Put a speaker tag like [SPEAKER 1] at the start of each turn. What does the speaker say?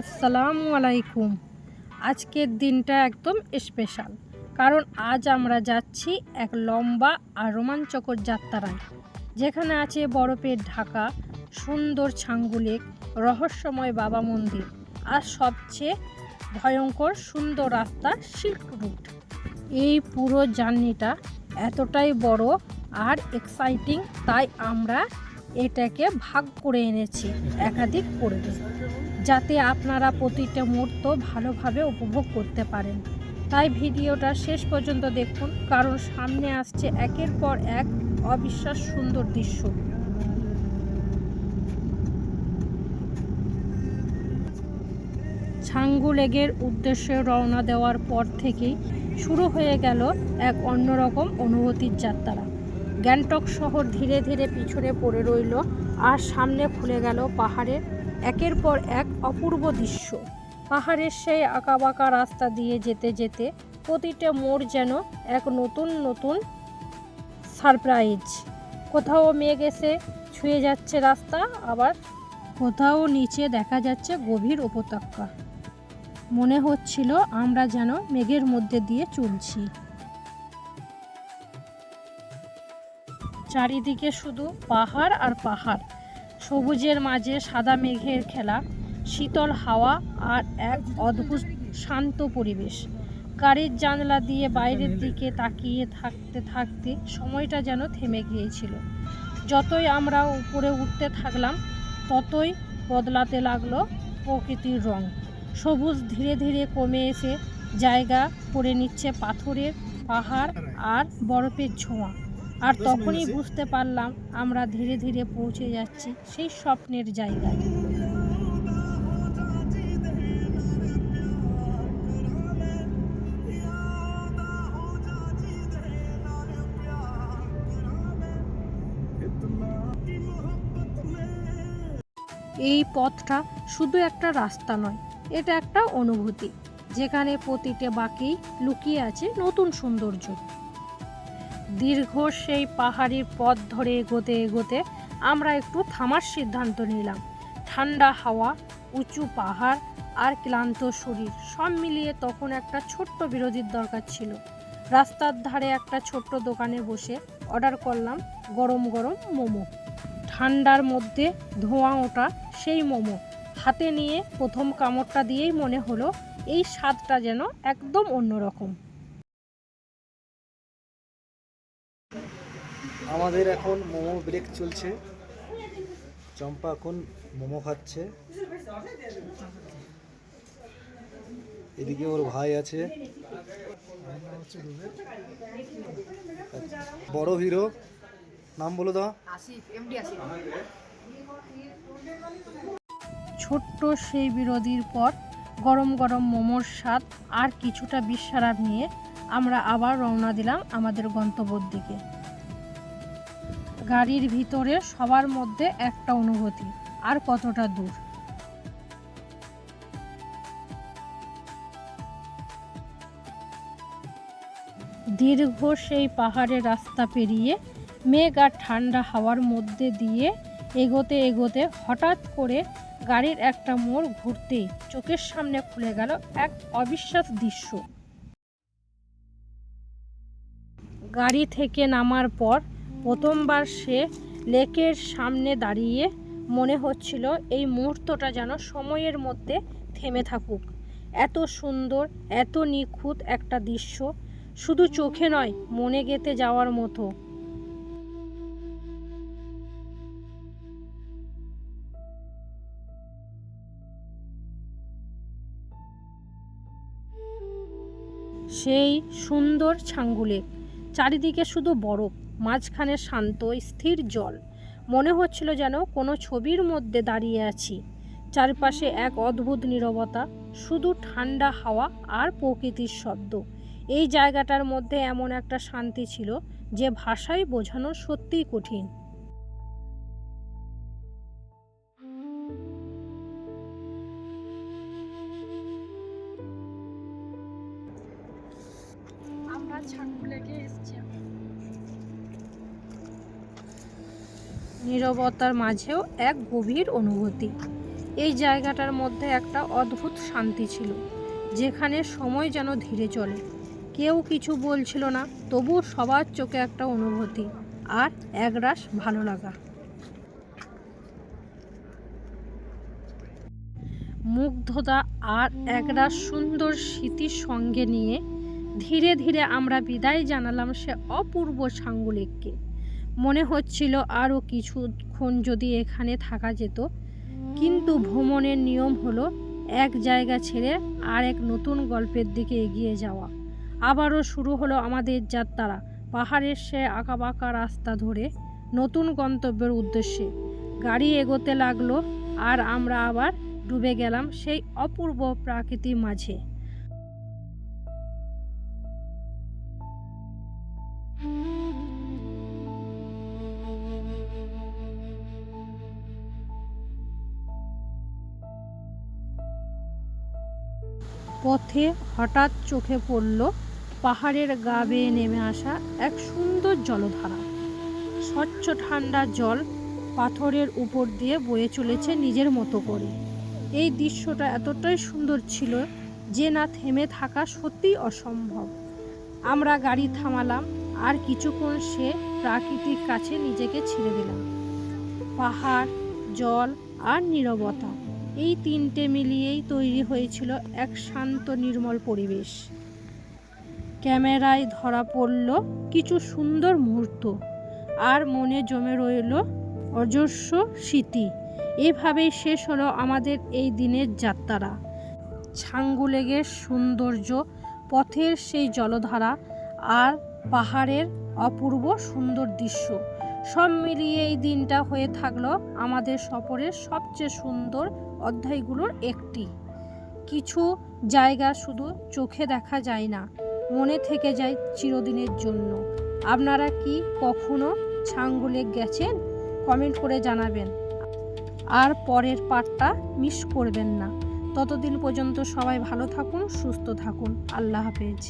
[SPEAKER 1] আসসালামু আলাইকুম। আজকের দিনটা একদম স্পেশাল, কারণ আজ আমরা যাচ্ছি এক লম্বা আর রোমাঞ্চকর যাত্রায়, যেখানে আছে বরফের ঢাকা সুন্দর ছাঙ্গু লেক, রহস্যময় বাবা মন্দির আর সবচেয়ে ভয়ঙ্কর সুন্দর রাস্তা সিল্ক রুট। এই পুরো জার্নিটা এতটাই বড় আর এক্সাইটিং, তাই আমরা এটাকে ভাগ করে এনেছি একাধিক পর্বে, যাতে আপনারা প্রতিটা মুহূর্ত ভালোভাবে উপভোগ করতে পারেন। তাই ভিডিওটা শেষ পর্যন্ত দেখুন, কারণ সামনে আসছে একের পর এক অবিশ্বাস সুন্দর দৃশ্য। ছাঙ্গু লেকের উদ্দেশ্যে রওনা দেওয়ার পর থেকেই শুরু হয়ে গেল এক অন্যরকম অনুভূতির যাত্রা। গ্যাংটক শহর ধীরে ধীরে পিছনে পড়ে রইল, আর সামনে খুলে গেল পাহাড়ের একের পর এক অপূর্ব দৃশ্য। পাহাড়ের সেই আঁকাবাঁকা রাস্তা দিয়ে যেতে যেতে প্রতিটা মোড় যেন এক নতুন নতুন সারপ্রাইজ। কোথাও মেঘ এসে ছুঁয়ে যাচ্ছে রাস্তা, আবার কোথাও নিচে দেখা যাচ্ছে গভীর উপত্যকা। মনে হচ্ছিল আমরা যেন মেঘের মধ্যে দিয়ে চলছি। চারিদিকে শুধু পাহাড় আর পাহাড়, সবুজের মাঝে সাদা মেঘের খেলা, শীতল হাওয়া আর এক অদ্ভুত শান্ত পরিবেশ। গাড়ির জানলা দিয়ে বাইরের দিকে তাকিয়ে থাকতে থাকতে সময়টা যেন থেমে গিয়েছিল। যতই আমরা উপরে উঠতে থাকলাম, ততই বদলাতে লাগলো প্রকৃতির রং। সবুজ ধীরে ধীরে কমে এসে জায়গা করে নিচ্ছে পাথরের পাহাড় আর বরফের ছোঁয়া। আর তখনই বুঝতে পারলাম আমরা ধীরে ধীরে পৌঁছে যাচ্ছি সেই স্বপ্নের জায়গায়। এই পথটা শুধু একটা রাস্তা নয়, এটা একটা অনুভূতি, যেখানে প্রতিটা বাঁকেই লুকিয়ে আছে নতুন সৌন্দর্য। দীর্ঘ সেই পাহাড়ি পথ ধরে এগোতে এগোতে আমরা একটু থামার সিদ্ধান্ত নিলাম। ঠান্ডা হাওয়া, উঁচু পাহাড় আর ক্লান্ত শরীর সব মিলিয়ে তখন একটা ছোট্ট বিরতির দরকার ছিল। রাস্তার ধারে একটা ছোট্ট দোকানে বসে অর্ডার করলাম গরম গরম মোমো। ঠান্ডার মধ্যে ধোঁয়া ওঠা সেই মোমো হাতে নিয়ে প্রথম কামড়টা দিয়েই মনে হলো এই স্বাদটা যেন একদম অন্যরকম।
[SPEAKER 2] আমাদের এখন মোমো ব্রেক চলছে। চম্পা এখন মোমো খাচ্ছে, এদিকে ওর ভাই আছে, বড় হিরো। নাম বলো দা।
[SPEAKER 1] ছোট্ট সেই বিরতির পর গরম গরম মোমোর স্বাদ আর কিছুটা বিশ্রাম নিয়ে আমরা আবার রওনা দিলাম আমাদের গন্তব্যের দিকে। গাড়ির ভিতরে সবার মধ্যে একটা অনুভূতি, আর কতটা দূর। দীর্ঘ সেই পাহাড়ের রাস্তা পেরিয়ে মেঘ আর ঠান্ডা হাওয়ার মধ্যে দিয়ে এগোতে এগোতে হঠাৎ করে গাড়ির একটা মোড় ঘুরতেই চোখের সামনে খুলে গেল এক অবিশ্বাস দৃশ্য। গাড়ি থেকে নামার পর প্রথমবার সে লেকের সামনে দাঁড়িয়ে মনে হচ্ছিল এই মুহূর্তটা যেন সময়ের মধ্যে থেমে থাকুক। এত সুন্দর, এত নিখুঁত একটা দৃশ্য, শুধু চোখে নয়, মনে গেঁথে যাওয়ার মতো। সেই সুন্দর ছাঙ্গু লেক, চারিদিকে শুধু বরফ, মাঝখানে শান্ত স্থির জল। মনে হচ্ছিল যেন কোনো ছবির মধ্যে দাঁড়িয়ে আছি। চারপাশে এক অদ্ভুত নীরবতা, শুধু ঠান্ডা হাওয়া আর প্রকৃতির শব্দ। এই জায়গাটার মধ্যে এমন একটা শান্তি ছিল যে ভাষায় বোঝানো সত্যিই কঠিন। আমরা ছাঙ্গু লেকে এসেছি। নীরবতার মাঝেও এক গভীর অনুভূতি। এই জায়গাটার মধ্যে একটা অদ্ভুত শান্তি ছিল, যেখানে সময় যেন ধীরে চলে। কেউ কিছু বলছিল না, তবু সবার চোখে একটা অনুভূতি আর একরাশ ভালো লাগা। মুগ্ধতা আর একরাশ সুন্দর স্মৃতির সঙ্গে নিয়ে ধীরে ধীরে আমরা বিদায় জানালাম সে অপূর্ব ছাঙ্গুলেককে। মনে হচ্ছিল আরও কিছুক্ষণ যদি এখানে থাকা যেত, কিন্তু ভ্রমণের নিয়ম হলো এক জায়গা ছেড়ে আর এক নতুন গল্পের দিকে এগিয়ে যাওয়া। আবারও শুরু হলো আমাদের যাত্রা, পাহাড়ের সে আঁকাবাঁকা রাস্তা ধরে নতুন গন্তব্যের উদ্দেশ্যে। গাড়ি এগোতে লাগলো আর আমরা আবার ডুবে গেলাম সেই অপূর্ব প্রাকৃতির মাঝে। পথে হঠাৎ চোখে পড়ল পাহাড়ের গা বেয়ে নেমে আসা এক সুন্দর জলধারা। স্বচ্ছ ঠান্ডা জল পাথরের উপর দিয়ে বয়ে চলেছে নিজের মতো করে। এই দৃশ্যটা এতটাই সুন্দর ছিল যে না থেমে থাকা সত্যিই অসম্ভব। আমরা গাড়ি থামালাম আর কিছুক্ষণ সে প্রাকৃতিক কাছে নিজেকে ছেড়ে দিলাম। পাহাড়, জল আর নীরবতা, এই তিনটে মিলিয়েই তৈরি হয়েছিল এক শান্ত নির্মল পরিবেশ। ক্যামেরায় ধরা পড়ল কিছু সুন্দর মুহূর্ত আর মনে জমে রইল অজস্র স্মৃতি। এভাবেই শেষ হলো আমাদের এই দিনের যাত্রা। ছাঙ্গুলেকের সৌন্দর্য, পথের সেই জলধারা আর পাহাড়ের অপূর্ব সুন্দর দৃশ্য, সব মিলিয়ে এই দিনটা হয়ে থাকলো আমাদের সফরের সবচেয়ে সুন্দর অধ্যায়গুলোর একটি। কিছু জায়গা শুধু চোখে দেখা যায় না, মনে থেকে যায় চিরদিনের জন্য। আপনারা কি কখনো ছাঙ্গুলেক গেছেন? কমেন্ট করে জানাবেন। আর পরের পার্টটা মিস করবেন না। ততদিন পর্যন্ত সবাই ভালো থাকুন, সুস্থ থাকুন। আল্লাহ হাফেজ।